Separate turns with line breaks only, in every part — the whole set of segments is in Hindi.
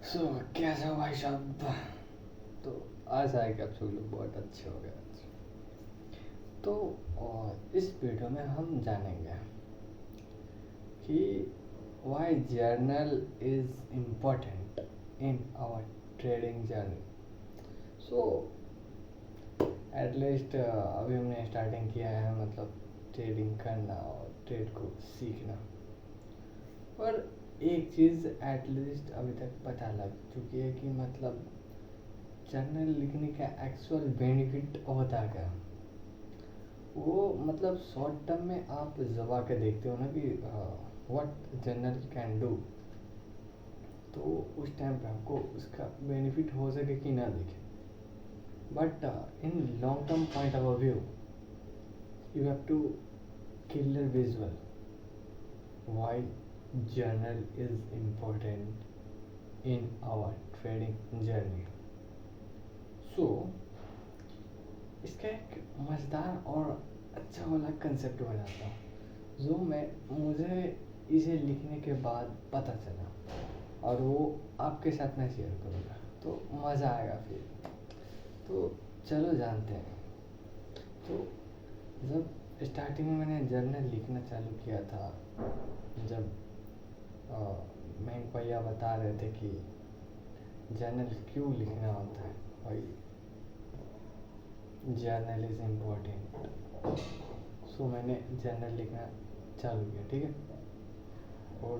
सो कैसे हो भाई साहब? तो आशा है कि आप सब लोग बहुत अच्छे हो गए आज। तो इस वीडियो में हम जानेंगे कि why journal is important in our trading journey. So at least अभी हमने स्टार्टिंग किया है, मतलब ट्रेडिंग करना और ट्रेड को सीखना। पर एक चीज़ एटलीस्ट अभी तक पता लग चुकी है कि मतलब जर्नल लिखने का एक्चुअल बेनिफिट होता क्या। वो मतलब शॉर्ट टर्म में आप जब के देखते हो ना कि व्हाट जर्नल कैन डू, तो उस टाइम पे आपको उसका बेनिफिट हो सके कि ना दिखे। But in long term point of view you have to kill visual why journal is important in our trading journey. So इसका एक मज़ेदार और अच्छा वाला कंसेप्ट बनाता हूँ जो मैं मुझे इसे लिखने के बाद पता चला, और वो आपके साथ मैं शेयर करूँगा तो मज़ा आएगा फिर। तो चलो जानते हैं। तो जब स्टार्टिंग में मैंने जर्नल लिखना चालू किया था, जब मैं भैया बता रहे थे कि जर्नल क्यों लिखना होता है, भाई जर्नल इज़ इम्पोर्टेंट। सो मैंने जर्नल लिखना चालू किया, ठीक है। और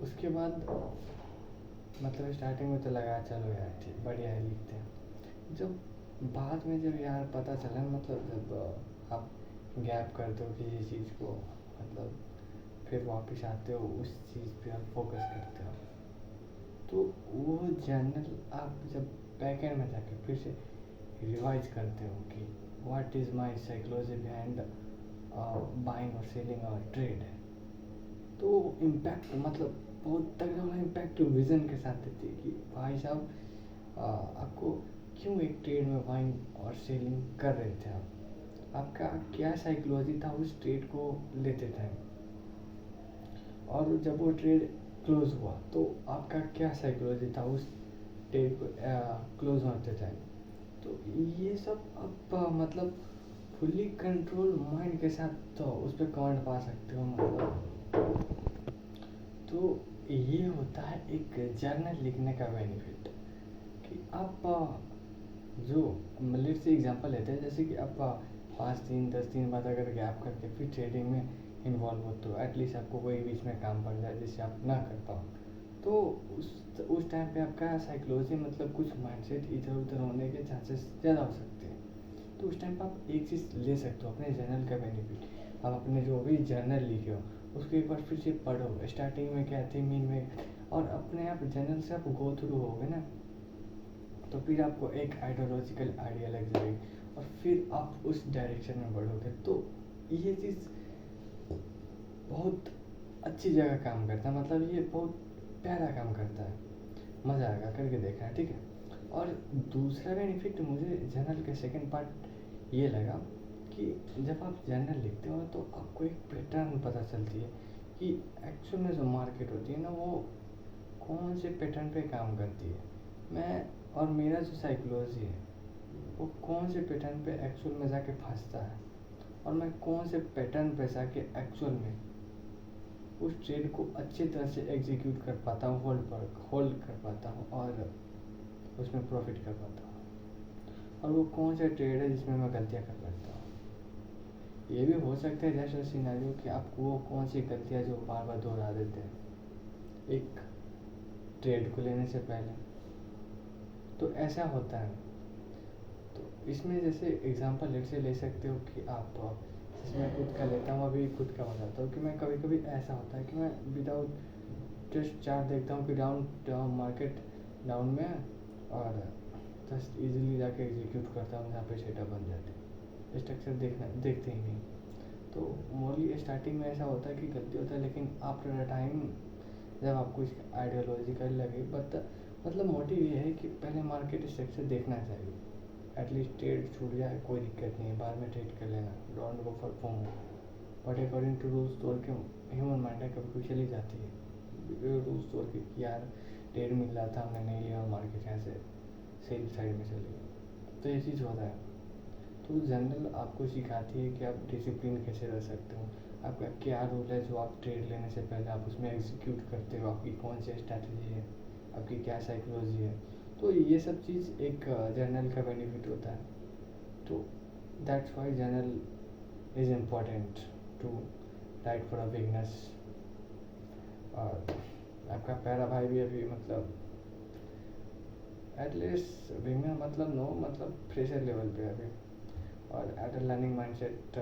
उसके बाद मतलब स्टार्टिंग में तो लगा चलो यार ठीक बढ़िया है, लिखते हैं। जब बाद में जब यार पता चला, मतलब जब आप गैप करते हो किसी चीज़ को, मतलब फिर वापस आते हो उस चीज़ पे आप फोकस करते हो, तो वो जर्नल आप जब बैक एंड में जाके फिर से रिवाइज करते हो कि what is my psychology behind buying और सेलिंग और ट्रेड है, तो इम्पैक्ट मतलब बहुत तगड़ा वाला इम्पैक्ट विजन के साथ देती है कि भाई साहब आपको क्यों एक ट्रेड में बाइंग और सेलिंग कर रहे थे आप, आपका क्या साइकोलॉजी था उस ट्रेड को लेते टाइम, और जब वो ट्रेड क्लोज हुआ तो आपका क्या साइकोलॉजी था उस ट्रेड को क्लोज होते टाइम। तो ये सब आप मतलब फुल्ली कंट्रोल माइंड के साथ तो उस पर कमांड पा सकते हो मतलब। तो ये होता है एक जर्नल लिखने का बेनिफिट कि आप जो लेट्स से एग्जांपल लेते हैं, जैसे कि आप 5 दिन 10 दिन बाद अगर गैप करके फिर ट्रेडिंग में इन्वॉल्व होते हो, एटलीस्ट आपको कोई बीच में काम पड़ जाए जिससे आप ना कर पाओ, तो उस टाइम पे आपका साइकोलॉजी मतलब कुछ माइंडसेट इधर उधर होने के चांसेस ज़्यादा हो सकते हैं। तो उस टाइम पर आप एक चीज़ ले सकते हो अपने जर्नल का बेनिफिट। आप अपने जो भी जर्नल लिखे हो उसको एक बार फिर से पढ़ो, स्टार्टिंग में क्या थी मीन में, और अपने आप जर्नल से आप गो थ्रू होगे ना, तो फिर आपको एक आइडियोलॉजिकल आइडिया लग जाएगी और फिर आप उस डायरेक्शन में बढ़ोगे। तो ये चीज़ बहुत अच्छी जगह काम करता है, मतलब ये बहुत प्यारा काम करता है, मज़ा आएगा करके देखना, ठीक है। और दूसरा बेनिफिट मुझे जर्नल के सेकंड पार्ट ये लगा कि जब आप जर्नल लिखते हो तो आपको एक पैटर्न पता चलती है कि एक्चुअल में जो मार्केट होती है ना वो कौन से पैटर्न पे काम करती है। मैं और मेरा जो साइकोलॉजी है वो कौन से पैटर्न पे एक्चुअल में जाके फंसता है, और मैं कौन से पैटर्न पे जाके एक्चुअल में उस ट्रेड को अच्छी तरह से एग्जीक्यूट कर पाता हूँ, होल्ड कर पाता हूँ और उसमें प्रॉफिट कर पाता हूँ, और वो कौन सा ट्रेड है जिसमें मैं गलतियाँ कर बैठता हूँ। ये भी हो सकता है जैसा सिनेरियो कि आपको वो कौन सी गलतियाँ जो बार बार दोहरा देते हैं एक ट्रेड को लेने से पहले, तो ऐसा होता है। तो इसमें जैसे एग्जांपल लेट से ले सकते हो कि आप, इसमें खुद का लेता हूँ, अभी खुद का बताता हूँ कि मैं कभी कभी ऐसा होता है कि मैं विदाउट जस्ट चार्ट देखता हूँ कि डाउन मार्केट डाउन में है, और जस्ट इजीली जाके एग्जीक्यूट करता हूँ जहाँ पे सेटअप बन जाती है, स्ट्रक्चर देखते ही नहीं। तो मोरली स्टार्टिंग में ऐसा होता है कि गलती होता है, लेकिन आफ्टर अ टाइम जब आपको इसका आइडियोलॉजिकल लगे, बट मतलब मोटिव ये है कि पहले मार्केट स्ट्रक्चर देखना चाहिए, एटलीस्ट ट्रेड छूट जाए कोई दिक्कत नहीं है, बाद में ट्रेड कर लेना, don't go for FOMO. But according to rules तोड़ के ह्यूमन माइंड है कभी कभी चली जाती है रूल्स तोड़ के कि यार डेढ़ मिल रहा था, हमने नहीं लिया और मार्केट यहाँ से सेल साइड में चली गई। तो ये चीज़ होता है। तो जनरल आपको सिखाती है कि आप डिसिप्लिन कैसे रह सकते हो, आपका क्या रूल है जो आप ट्रेड लेने से पहले आप उसमें एग्जीक्यूट करते हो, आपकी कौन सी स्ट्रैटेजी है, आपकी क्या साइकोलॉजी है। तो ये सब चीज़ एक जर्नल का बेनिफिट होता है। तो that's why journal is important to write for a beginners. और आपका प्यारा भाई भी अभी मतलब एटलीस्ट बिगनर मतलब नो मतलब फ्रेशर लेवल पे अभी, और at a learning mindset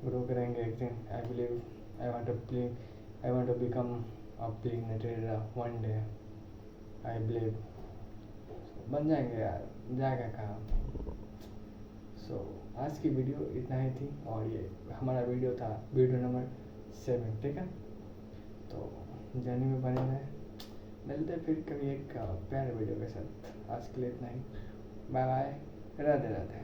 grow करेंगे एक दिन। I believe I want to become a beginner trader one day. I believe बन जाएंगे यार, जाएगा कहाँ। सो आज की वीडियो इतना ही थी, और ये हमारा वीडियो था वीडियो नंबर 7, ठीक है। तो जर्नी में बने रहे, मिलते हैं फिर कभी एक प्यारे वीडियो के साथ। आज के लिए इतना ही, बाय बाय, राधे राधे।